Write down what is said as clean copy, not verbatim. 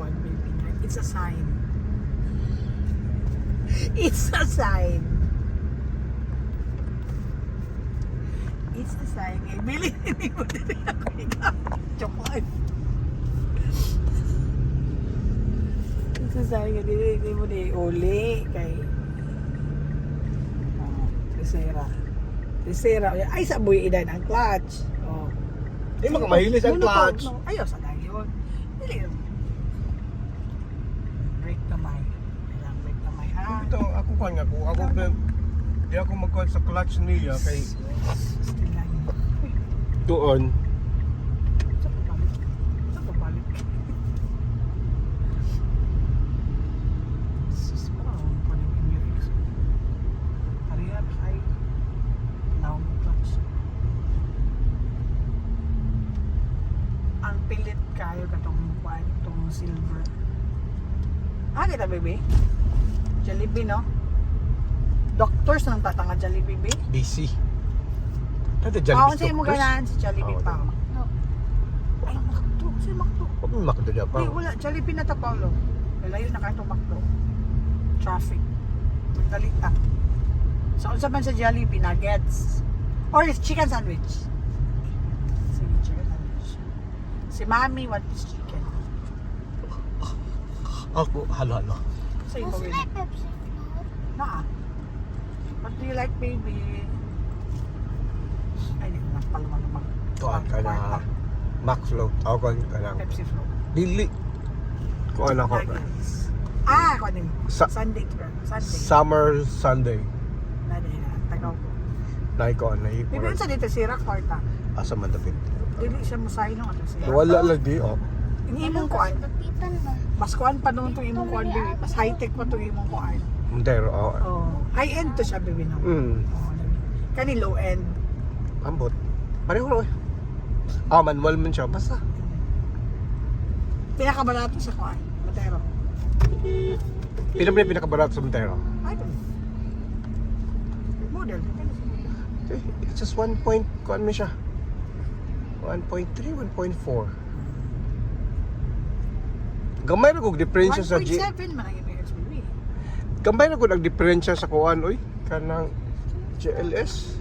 kuan baby. It's a sign. It's a sign. It's a sign. Bili ni mo din ako ikaw. Chocolate. It's a sign. Hindi mo din uli kay Risera. Ay, sa buhay idan ang clutch. Oh. Di mga mahilis ang clutch. No, ayaw sa dayon. Dili. Brake kamay. Kailangan brake kamay ha. Ito, ako kan nga ko. Ako di ako magkuhan sa clutch niya kay Still lang. Uy, doon. saan pa balik? Saan pa balik? Sus, parang pa rin yung lyrics. Harihan, ay. Now, clutch. Ang pilit kayo katong kuan, itong silver. Ah, kita baby? Jollibee, no? Doctors nang tatanga Jollibee, baby? DC. Tata Oo, Jollibee sa'yo mo ganahan si Jollibee Oo, pa. No. Ay, Makdo. Sa'yo Makdo. Huwag mo makita dyan pa. Ay, wala. Jollibee na to, Paulo. Lalayo na kayo itong Makdo. Traffic. Magdalit na. So, unsa man sa Jollibee, nuggets. Or chicken sandwich. Sige, chicken sandwich. Si Mami, one piece chicken. Ako, halo-halo. Sa'yo Was mo it rin. a Pepsi float? Naa. What do you like, baby? Ay, di na pala naman. Kuhan ka na Mac float. Ako ka na Pepsi float. Dili. Kuhan ako. Nuggets. Ah, kuha din. Sunday. Sunday. Summer Sunday. Naday na. Tagaw ko. Naikuan na Bibigyan sa dito si Kwarta. asa man tapit. Dili siya musahin nung ano siya. Wala lang di oh. Imong kuan. Lapitan ba? Mas kuan pa nung itong imong kuan, baby. Mas high-tech pa itong imong kuan. Pero oh. Oh. High-end to siya, baby, no? Oh, kani low-end. Ambot. Pareho ro. Ah, manual man siya basta. Pinakabarato sa kuan. Matero. Pila ba yung pinakabarato sa Montero? Ay, model. Depende sa model. It's just 1 point, kuan mo siya. 1.3, 1.4. Gamay na kong diferensya sa 1.7 man ang image, baby. Gamay na kong ang diferensya sa kuan, oy. Kanang GLS.